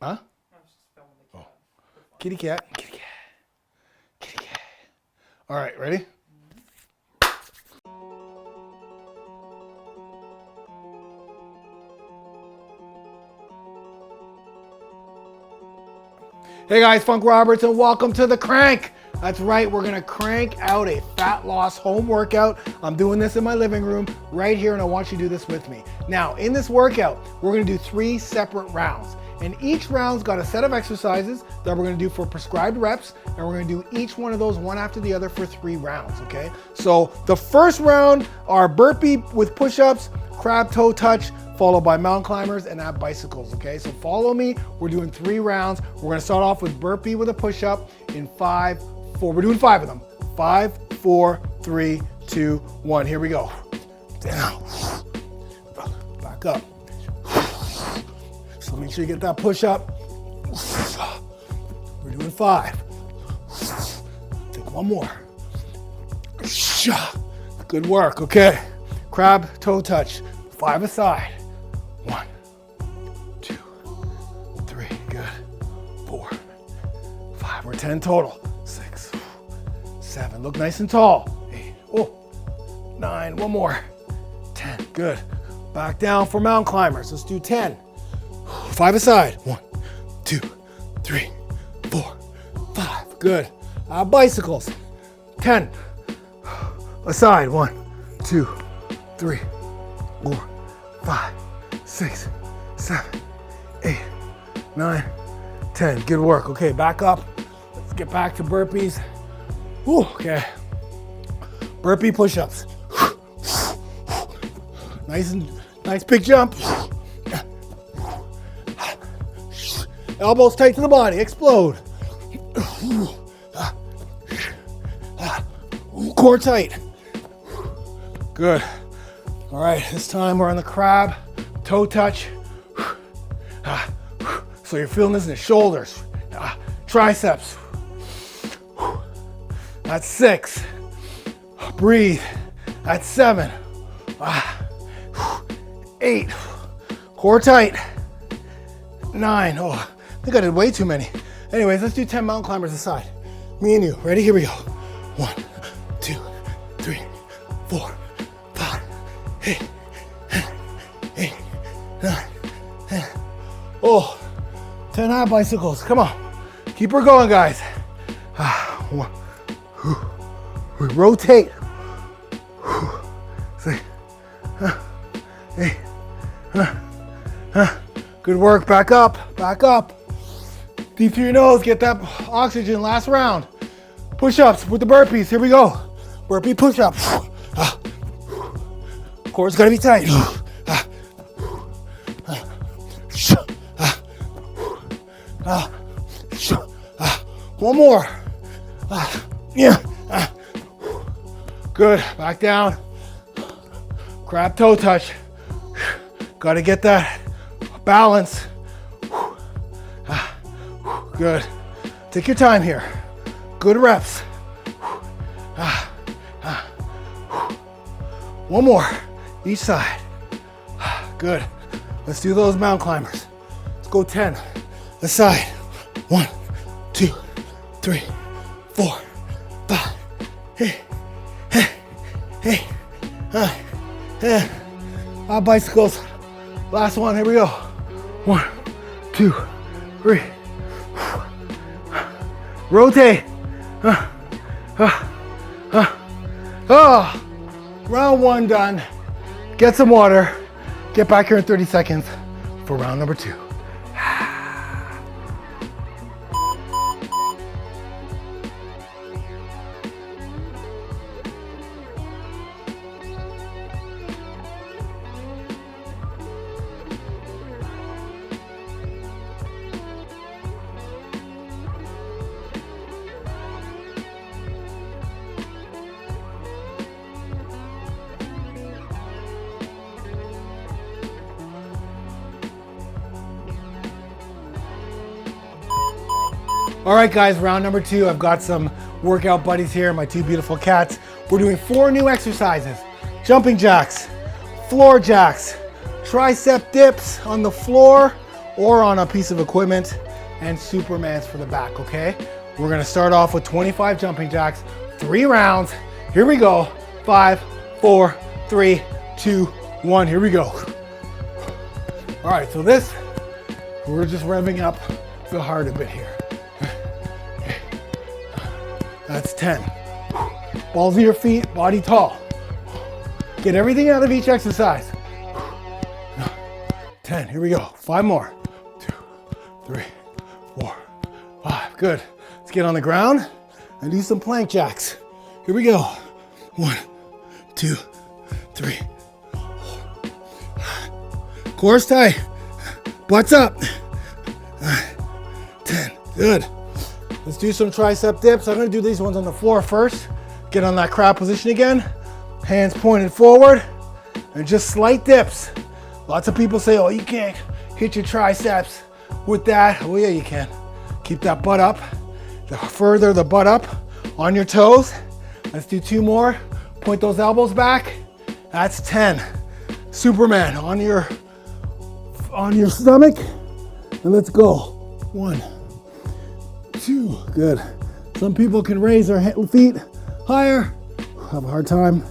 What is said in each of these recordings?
Huh? I was just filming the cat. Oh. Kitty cat, kitty cat, kitty cat. All right, ready? Hey guys, Funk Roberts, and welcome to the crank. That's right, we're gonna crank out a fat loss home workout. I'm doing this in my living room right here, and I want you to do this with me. Now, in this workout, we're gonna do 3 separate rounds, and each round's got a set of exercises that we're gonna do for prescribed reps, and we're gonna do each one of those one after the other for 3 rounds, okay? So the first round are burpee with push-ups, crab toe touch, followed by mountain climbers and ab bicycles, okay? So follow me, we're doing 3 rounds. We're gonna start off with burpee with a push-up in 5, 4, we're doing 5 of them. 5, 4, 3, 2, 1, here we go. Down, back up. So make sure you get that push-up. We're doing 5. Take one more. Good work, okay? Crab toe touch, 5 aside. 1, 2, 3, good. 4, 5, we're 10 total. 6, 7, look nice and tall. 8, 9, one more. 10, good. Back down for mountain climbers. Let's do 10. 5 aside. 1, 2, 3, 4, 5, good. Bicycles. 10 aside. 1, 2, 3, 4, 5, 6, 7, 8, 9, 10. Good work. Okay, back up. Let's get back to burpees. Whew, okay. Burpee push-ups. Nice big jump. Elbows tight to the body. Explode. Core tight. Good. All right, this time we're on the crab toe touch. So you're feeling this in the shoulders, triceps. That's 6. Breathe. That's 7. 8. Core tight. 9. Oh, I think I did way too many. Anyways, let's do 10 mountain climbers aside. Me and you. Ready? Here we go. 1, 2, 3, 4, 5, 8, 9, 10. Oh, 10 ab bicycles. Come on. Keep her going, guys. 1. We rotate. 6, 8. Good work. Back up. Back up. Deep through your nose. Get that oxygen. Last round. Push-ups with the burpees. Here we go. Burpee push-ups. Core's gotta be tight. One more. Yeah. Good. Back down. Crab toe touch. Gotta get that balance. Good. Take your time here. Good reps. One more. Each side. Good. Let's do those mountain climbers. Let's go 10. Aside. 1, 2, 3, 4, 5. Hey. Bicycles. Last one. Here we go. 1, 2, 3. Rotate. Round 1 done. Get some water. Get back here in 30 seconds for round number 2. All right, guys, round number 2. I've got some workout buddies here, my 2 beautiful cats. We're doing 4 new exercises: jumping jacks, floor jacks, tricep dips on the floor, or on a piece of equipment, and Supermans for the back, okay? We're gonna start off with 25 jumping jacks, 3 rounds. Here we go. 5, 4, 3, 2, 1. Here we go. All right, so this, we're just revving up the heart a bit here. That's 10. Balls of your feet, body tall. Get everything out of each exercise. 10, here we go. 5 more. 2, 3, 4, 5. Good. Let's get on the ground and do some plank jacks. Here we go. 1, 2, 3. Core's tight. Butts up. 10. Good. Let's do some tricep dips. I'm gonna do these ones on the floor first. Get on that crab position again. Hands pointed forward. And just slight dips. Lots of people say, oh, you can't hit your triceps with that. Oh yeah, you can. Keep that butt up. The further the butt up on your toes. Let's do 2 more. Point those elbows back. That's 10. Superman on your stomach. And let's go. 1, 2, good. Some people can raise their feet higher. Have a hard time.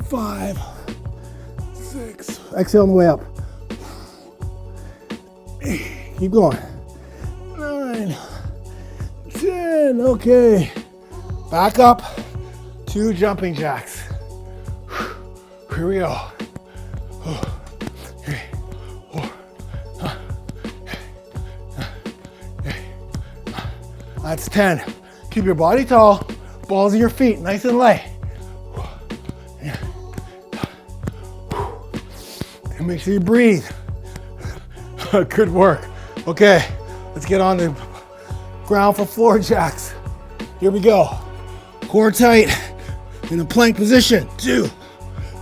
5, 6. Exhale on the way up. 8. Keep going. 9, 10. Okay. Back up. 2 jumping jacks. Here we go. 3, 4. That's 10. Keep your body tall. Balls of your feet nice and light. And make sure you breathe. Good work. Okay, let's get on the ground for floor jacks. Here we go. Core tight in a plank position. 2,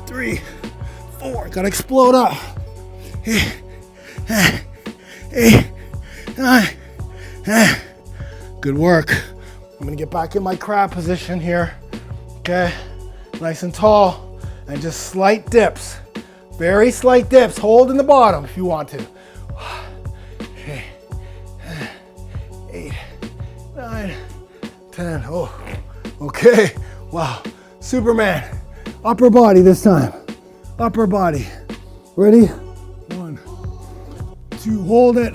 3, 4. Gotta explode up. 8, 9. Good work. I'm gonna get back in my crab position here. Okay, nice and tall, and just slight dips. Very slight dips. Hold in the bottom if you want to. 8, 9, 10. Oh, okay. Wow. Superman. Upper body this time. Upper body. Ready? 1, 2. Hold it.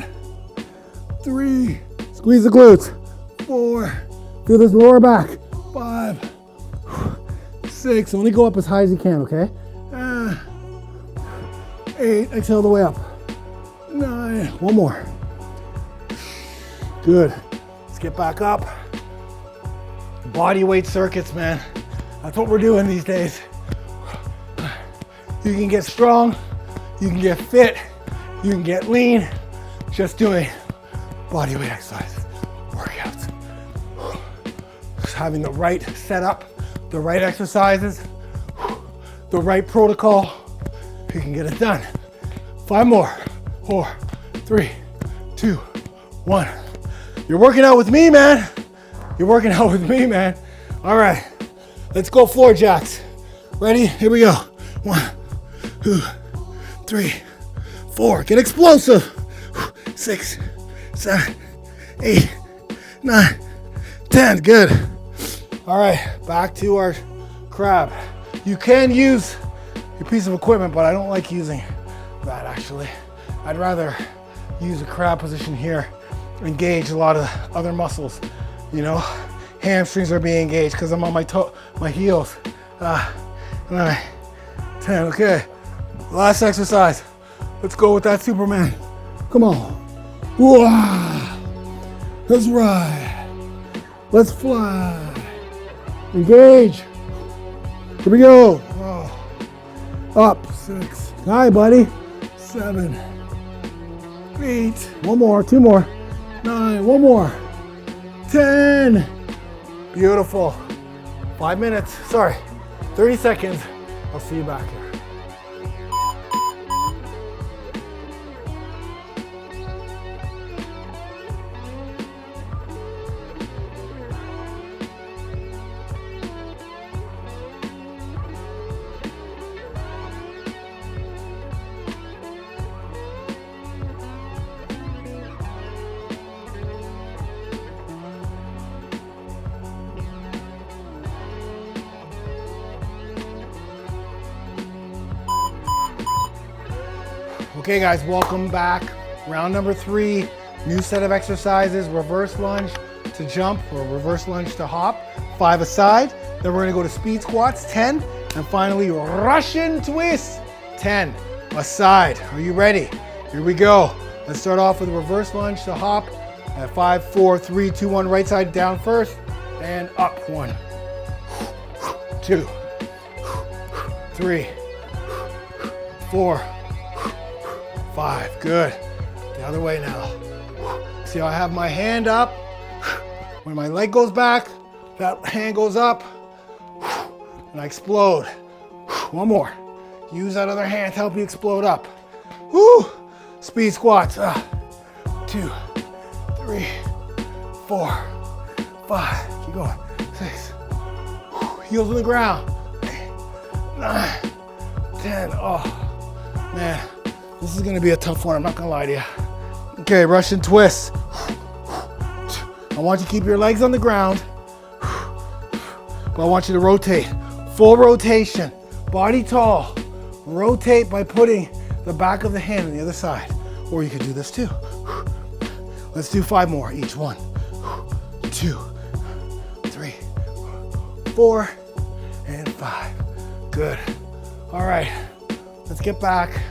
3. Squeeze the glutes. 4. Feel this lower back. 5. 6. Only go up as high as you can, okay? 8. Exhale the way up. 9. One more. Good. Let's get back up. Bodyweight circuits, man. That's what we're doing these days. You can get strong. You can get fit. You can get lean. Just doing bodyweight exercises, workouts. Just having the right setup, the right exercises, the right protocol. You can get it done. 5 more. 4, 3, 2, 1. You're working out with me, man. You're working out with me, man. All right, let's go floor jacks. Ready? Here we go. 1, 2, 3, 4. Get explosive. 6, 7, 8, 9, 10. Good. All right, back to our crab. You can use your piece of equipment, but I don't like using that actually. I'd rather use a crab position here, engage a lot of other muscles. You know, hamstrings are being engaged because I'm on my heels. 9, 10. Okay, last exercise. Let's go with that Superman. Come on. Wow. Let's ride. Let's fly. Engage. Here we go. Oh. Up. 6. Hi, buddy. 7. 8. One more. 2 more. 9. One more. 10. Beautiful. 5 minutes. Sorry. 30 seconds. I'll see you back here. Okay guys, welcome back. Round number 3, new set of exercises, reverse lunge to jump or reverse lunge to hop, 5 aside. Then we're gonna go to speed squats, 10, and finally Russian twist, 10 aside. Are you ready? Here we go. Let's start off with reverse lunge to hop at 5, 4, 3, 2, 1, right side down first, and up, 1, 2, 3, 4, 5, good. The other way now. See how I have my hand up? When my leg goes back, that hand goes up, and I explode. One more. Use that other hand to help you explode up. Woo! Speed squats. 2, 3, 4, 5. Keep going. 6. Heels on the ground. 8, 9, 10. Oh, man. This is gonna be a tough one, I'm not gonna lie to you. Okay, Russian twist. I want you to keep your legs on the ground, but I want you to rotate. Full rotation, body tall. Rotate by putting the back of the hand on the other side. Or you could do this too. Let's do 5 more each. 1, 2, 3, 4, and 5. Good. All right, let's get back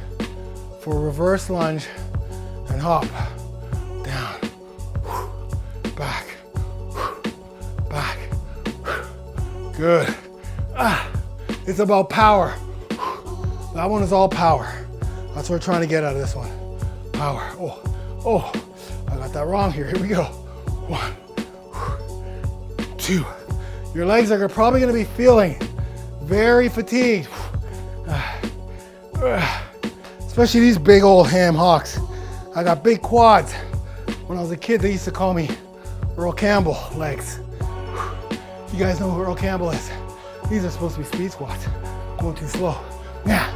for reverse lunge and hop. Down, back, back. Good. It's about power. That one is all power. That's what we're trying to get out of this one. Power. Oh, I got that wrong here. Here we go. 1, 2. Your legs are probably gonna be feeling very fatigued. Especially these big old ham hocks. I got big quads. When I was a kid, they used to call me Earl Campbell legs. You guys know who Earl Campbell is. These are supposed to be speed squats. Going too slow. Yeah.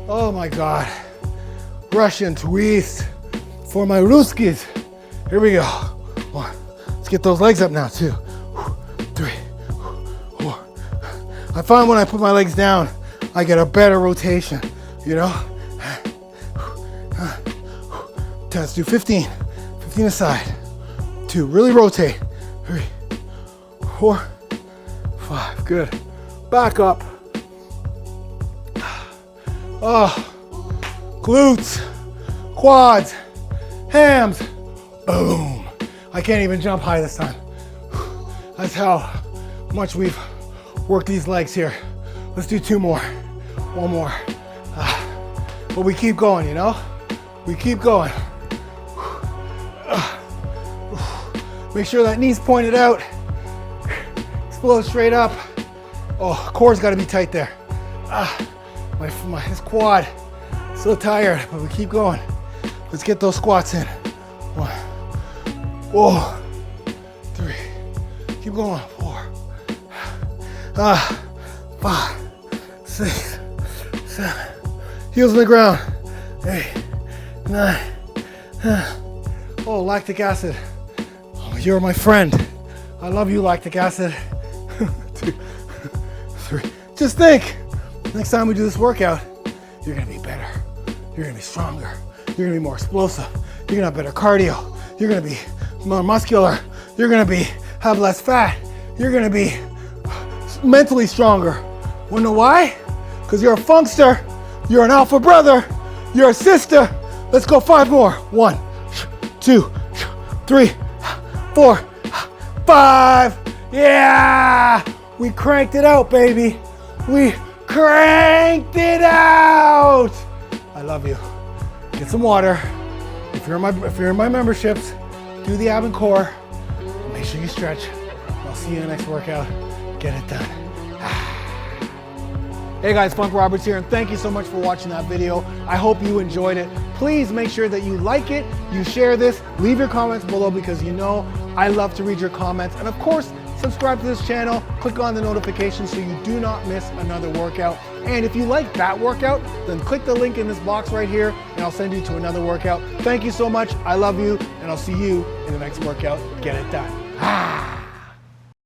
Oh my God. Russian twist for my Ruskis. Here we go. 1. Let's get those legs up now. 2, 3, 4. I find when I put my legs down, I get a better rotation, you know? Let's do 15. 15 aside. 2, really rotate. 3, 4, 5, good. Back up. Oh, glutes, quads, hams, boom. I can't even jump high this time. That's how much we've worked these legs here. Let's do 2 more, 1 more. But we keep going, you know? We keep going. Make sure that knee's pointed out. Explode straight up. Oh, core's gotta be tight there. This quad, so tired, but we keep going. Let's get those squats in. 1, 3, keep going. 4, 5, 6, 7. Heels on the ground. 8, 9, 10. Oh, lactic acid. Oh, you're my friend. I love you, lactic acid. 2, 3. Just think, next time we do this workout, you're gonna be better. You're gonna be stronger. You're gonna be more explosive. You're gonna have better cardio. You're gonna be more muscular. You're gonna have less fat. You're gonna be mentally stronger. Wanna know why? Because you're a funkster. You're an alpha brother. You're a sister. Let's go 5 more. 1, 2, 3, 4, 5. Yeah! We cranked it out, baby. We cranked it out. I love you. Get some water. If you're in my memberships, do the ab and core. Make sure you stretch. I'll see you in the next workout. Get it done. Hey guys, Funk Roberts here, and thank you so much for watching that video. I hope you enjoyed it. Please make sure that you like it, you share this, leave your comments below because you know I love to read your comments. And of course, subscribe to this channel, click on the notifications so you do not miss another workout. And if you like that workout, then click the link in this box right here and I'll send you to another workout. Thank you so much. I love you, and I'll see you in the next workout. Get it done.